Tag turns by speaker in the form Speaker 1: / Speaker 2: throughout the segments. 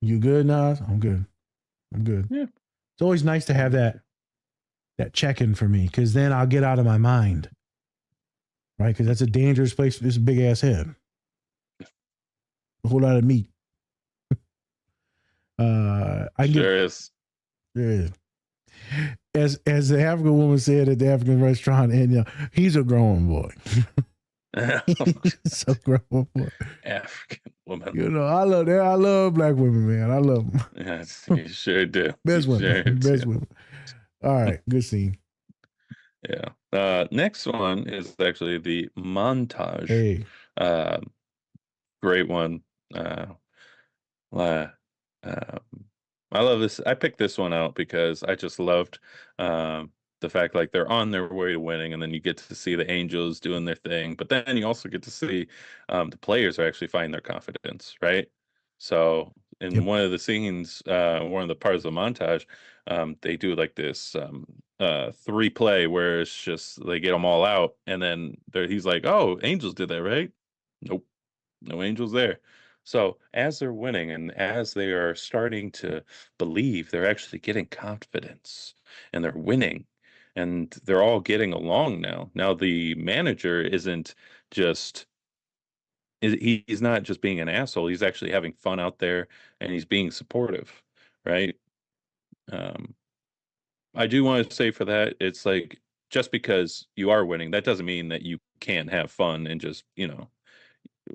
Speaker 1: You good, Nas? I'm good. I'm good.
Speaker 2: Yeah.
Speaker 1: It's always nice to have that check-in for me, because then I'll get out of my mind. Right? Because that's a dangerous place. This big ass head. A whole lot of meat. I can
Speaker 2: Sure
Speaker 1: get
Speaker 2: is.
Speaker 1: yeah. As the African woman said at the African restaurant, and he's a grown boy. He's a grown boy.
Speaker 2: African woman.
Speaker 1: I love that. I love black women, man. I love them.
Speaker 2: Yes, you sure do.
Speaker 1: Best
Speaker 2: You
Speaker 1: women.
Speaker 2: sure
Speaker 1: Best
Speaker 2: do.
Speaker 1: women. All right. Good scene.
Speaker 2: Yeah. Next one is actually the montage.
Speaker 1: Hey.
Speaker 2: Uh, Great one. Uh, uh, um, I love this. I picked this one out because I just loved the fact like they're on their way to winning, and then you get to see the Angels doing their thing, but then you also get to see the players are actually finding their confidence, right? So in
Speaker 1: Yep.
Speaker 2: one of the scenes, one of the parts of the montage, they do like this three play where it's just they get them all out, and then he's like, "Oh, Angels did that, right?" Nope, no Angels there. So as they're winning and as they are starting to believe, they're actually getting confidence and they're winning and they're all getting along now. Now the manager isn't just he's not just being an asshole. He's actually having fun out there and he's being supportive, right? Um, I do want to say for that, it's like just because you are winning, that doesn't mean that you can't have fun and just,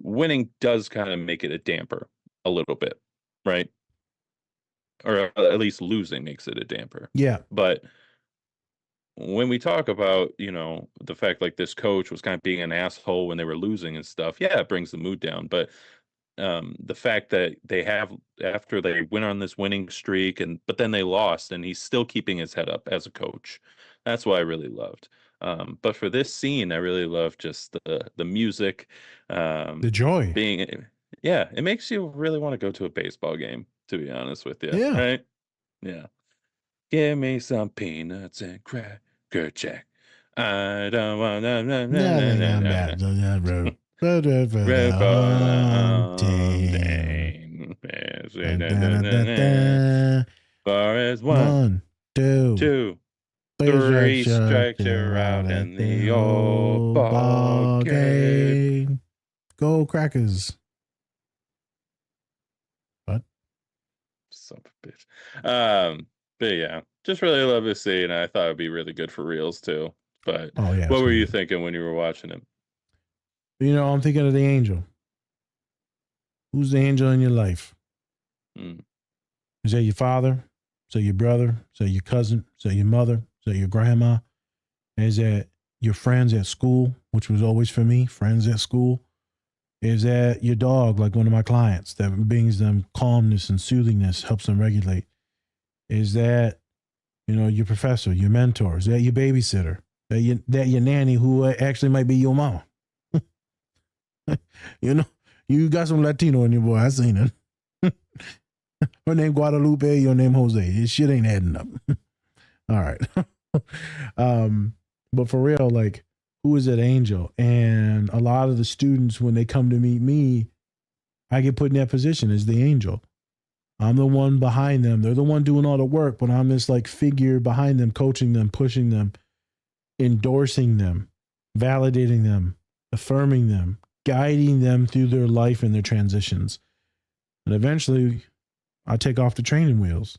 Speaker 2: winning does kind of make it a damper a little bit, right? Or at least losing makes it a damper.
Speaker 1: Yeah.
Speaker 2: But when we talk about, the fact like this coach was kind of being an asshole when they were losing and stuff, yeah, it brings the mood down. But the fact that they have after they went on this winning streak but then they lost and he's still keeping his head up as a coach. That's what I really loved. But for this scene, I really love just the music,
Speaker 1: The joy.
Speaker 2: being yeah, it makes you really want to go to a baseball game, to be honest with you,
Speaker 1: Yeah.
Speaker 2: right? Yeah. Give me some peanuts and cracker jack. I don't want
Speaker 1: Nothing on bad on that road. For the
Speaker 2: Red Bull
Speaker 1: hunting.
Speaker 2: Dane. Far as one,
Speaker 1: 1, 2,
Speaker 2: two,
Speaker 1: 3 strikes,
Speaker 2: three strikes, you're out
Speaker 1: at
Speaker 2: in
Speaker 1: the
Speaker 2: the old
Speaker 1: old
Speaker 2: ball
Speaker 1: ball
Speaker 2: game.
Speaker 1: game. Go Crackers. What?
Speaker 2: Son of a bitch. But yeah, just really love this scene. I thought it'd be really good for reels too. But
Speaker 1: Oh, yeah.
Speaker 2: what were you thinking when you were watching it?
Speaker 1: I'm thinking of the angel. Who's the angel in your life? Is that your father? Is that your brother? Is that your cousin? Is that your mother? Is that your grandma? Is that your friends at school, which was always for me, friends at school? Is that your dog, like one of my clients, that brings them calmness and soothingness, helps them regulate? Is that, your professor, your mentor? Is that your babysitter? That your nanny who actually might be your mama? You got some Latino in your boy. I seen it. Her name Guadalupe, your name Jose. This shit ain't adding up. All right. But for real, like, who is that angel? And a lot of the students, when they come to meet me, I get put in that position as the angel. I'm the one behind them. They're the one doing all the work, but I'm this like figure behind them, coaching them, pushing them, endorsing them, validating them, affirming them, guiding them through their life and their transitions. And eventually I take off the training wheels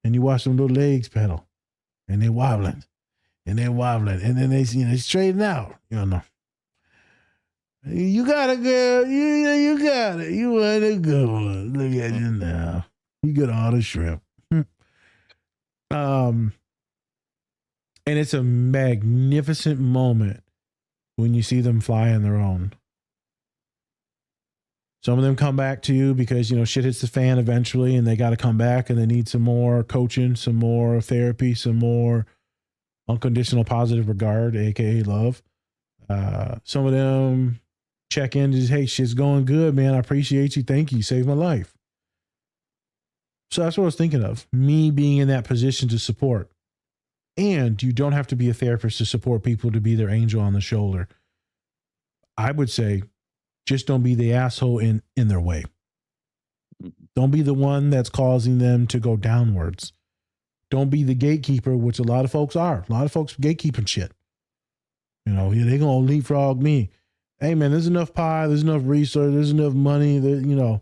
Speaker 1: and you watch them little legs pedal and they're wobbling and they're wobbling and then they straighten out, You got it, girl. You got it. You want a good one. Look at you now. You got all the shrimp. And it's a magnificent moment when you see them fly on their own. Some of them come back to you because, shit hits the fan eventually and they got to come back and they need some more coaching, some more therapy, some more unconditional positive regard, aka love. Some of them check in and just, hey, shit's going good, man. I appreciate you. Thank you. You saved my life. So that's what I was thinking of. Me being in that position to support. And you don't have to be a therapist to support people to be their angel on the shoulder. I would say just don't be the asshole in their way. Don't be the one that's causing them to go downwards. Don't be the gatekeeper, which a lot of folks are. A lot of folks gatekeeping shit. You know, they're going to leapfrog me. Hey, man, there's enough pie. There's enough research. There's enough money. That, you know,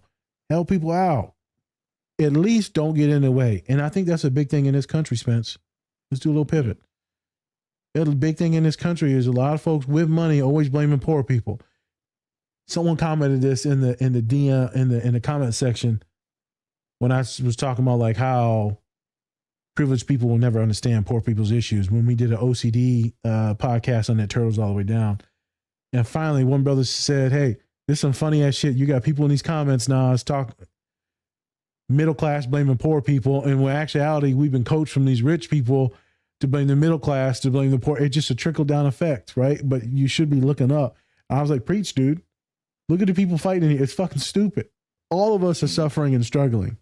Speaker 1: help people out. At least don't get in the way. And I think that's a big thing in this country, Spence. Let's do a little pivot. The big thing in this country is a lot of folks with money always blaming poor people. Someone commented this in the DM in the comment section when I was talking about like how privileged people will never understand poor people's issues. When we did an OCD podcast on that Turtles All the Way Down, and finally one brother said, "Hey, this is some funny ass shit. You got people in these comments now. It's talk middle class blaming poor people, and in actuality, we've been coached from these rich people to blame the middle class, to blame the poor. It's just a trickle down effect, right? But you should be looking up." I was like, "Preach, dude. Look at the people fighting here. It's fucking stupid. All of us are suffering and struggling.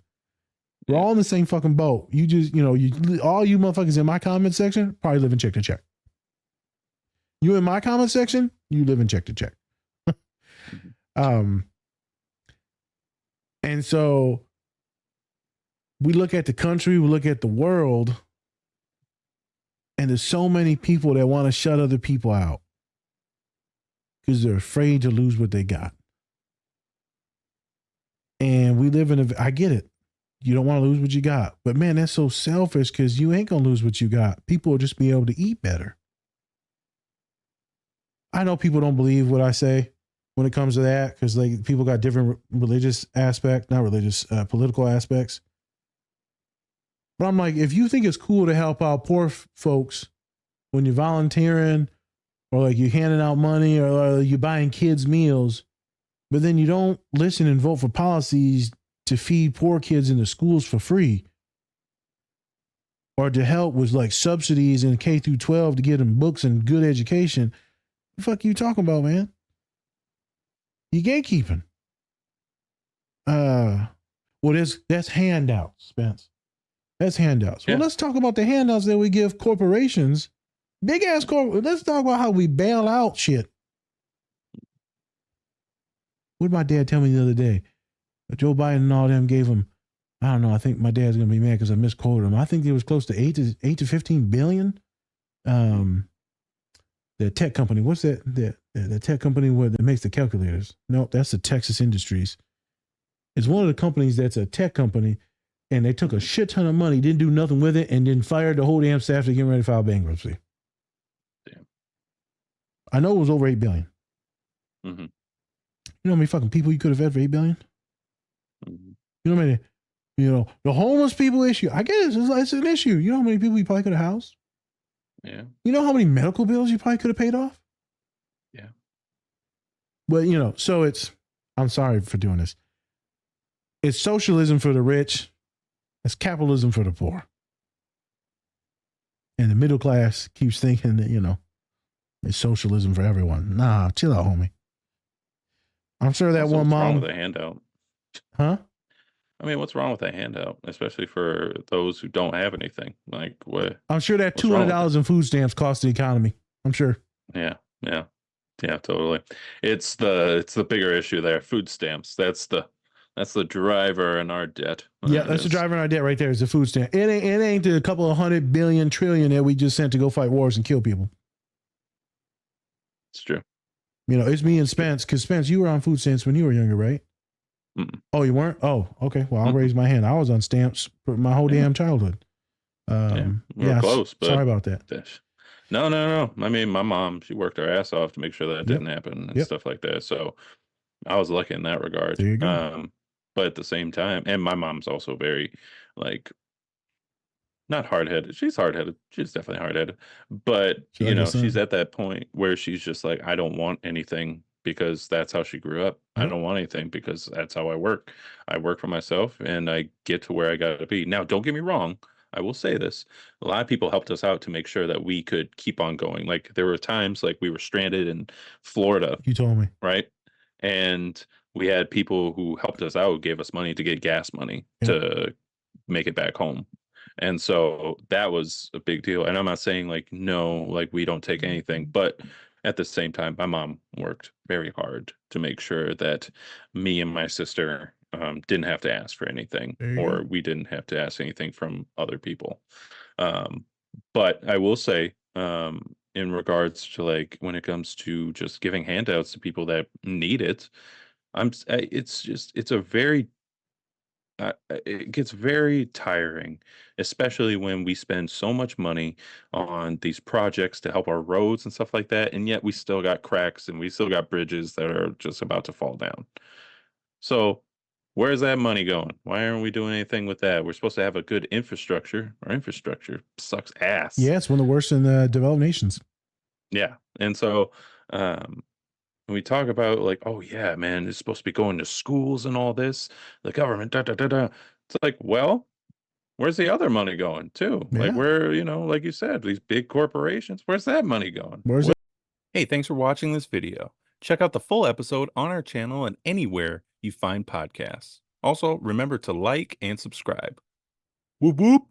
Speaker 1: We're all in the same fucking boat. You just, you know, all you motherfuckers in my comment section probably live in check to check. You in my comment section, you live in check to check." And so we look at the country, we look at the world, and there's so many people that want to shut other people out because they're afraid to lose what they got. And we live in I get it. You don't want to lose what you got. But man, that's so selfish because you ain't going to lose what you got. People will just be able to eat better. I know people don't believe what I say when it comes to that because like people got different religious aspects, not religious, political aspects. But I'm like, if you think it's cool to help out poor folks when you're volunteering or like you're handing out money or you're buying kids meals, but then you don't listen and vote for policies to feed poor kids in the schools for free or to help with like subsidies in K through 12 to get them books and good education. What the fuck are you talking about, man? You gatekeeping. Well, that's handouts, Spence. That's handouts. Yeah. Well, let's talk about the handouts that we give corporations. Big ass corp. Let's talk about how we bail out shit. What did my dad tell me the other day? Joe Biden and all them gave him, I don't know, I think my dad's going to be mad because I misquoted him. I think it was close to 8 to 15 billion. The tech company, what's that? The tech company that makes the calculators. No, that's the Texas Industries. It's one of the companies that's a tech company, and they took a shit ton of money, didn't do nothing with it, and then fired the whole damn staff to get ready to file bankruptcy.
Speaker 2: Damn.
Speaker 1: I know it was over 8 billion.
Speaker 2: Mm-hmm.
Speaker 1: You know how many fucking people you could have fed for 8 billion? Mm-hmm. You know how many, the homeless people issue. I guess it's an issue. You know how many people you probably could have housed?
Speaker 2: Yeah.
Speaker 1: You know how many medical bills you probably could have paid off?
Speaker 2: Yeah.
Speaker 1: But, so I'm sorry for doing this. It's socialism for the rich. It's capitalism for the poor. And the middle class keeps thinking that, it's socialism for everyone. Nah, chill out, homie. I'm sure that one mom.
Speaker 2: What's wrong with a handout?
Speaker 1: Huh?
Speaker 2: I mean, what's wrong with a handout, especially for those who don't have anything? Like what?
Speaker 1: I'm sure that $200 in food stamps cost the economy. I'm sure.
Speaker 2: Yeah, totally. It's the bigger issue there. Food stamps. That's the driver in our debt.
Speaker 1: Yeah, that's the driver in our debt right there. Is the food stamp. It ain't the couple of 100 billion trillion that we just sent to go fight wars and kill people.
Speaker 2: It's true.
Speaker 1: It's me and Spence. Because Spence, you were on food stamps when you were younger, right?
Speaker 2: Mm-mm.
Speaker 1: Oh, you weren't? Oh, okay. Well, I'll raise my hand. I was on stamps for my whole damn childhood.
Speaker 2: We were close, but
Speaker 1: sorry about that.
Speaker 2: No. I mean, my mom, she worked her ass off to make sure that didn't happen and stuff like that. So I was lucky in that regard.
Speaker 1: There you go.
Speaker 2: But at the same time, and my mom's also very not hard-headed. She's hard-headed. She's definitely hard-headed. But, she's at that point where she's just like, I don't want anything because that's how she grew up. I don't want anything because that's how I work. I work for myself and I get to where I got to be. Now, don't get me wrong. I will say this. A lot of people helped us out to make sure that we could keep on going. Like there were times like we were stranded in Florida.
Speaker 1: You told me.
Speaker 2: Right? And we had people who helped us out, gave us money to get gas money to make it back home. And so that was a big deal. And I'm not saying we don't take anything, but at the same time, my mom worked very hard to make sure that me and my sister didn't have to ask for anything,
Speaker 1: There you
Speaker 2: or
Speaker 1: go.
Speaker 2: we didn't have to ask anything from other people. But I will say, in regards to like when it comes to just giving handouts to people that need it, it's a very it gets very tiring, especially when we spend so much money on these projects to help our roads and stuff like that, and yet we still got cracks and we still got bridges that are just about to fall down. So, where's that money going? Why aren't we doing anything with that? We're supposed to have a good infrastructure. Our infrastructure sucks ass.
Speaker 1: Yeah, it's one of the worst in the developed nations.
Speaker 2: Yeah. And so, when we talk about like, oh yeah, man, it's supposed to be going to schools and all this, the government, da da da da. It's like, well, where's the other money going too? Like,
Speaker 1: Yeah.
Speaker 2: where, like you said, these big corporations, where's that money going?
Speaker 1: Where's it?
Speaker 3: Hey, thanks for watching this video. Check out the full episode on our channel and anywhere you find podcasts. Also, remember to like and subscribe. Whoop whoop.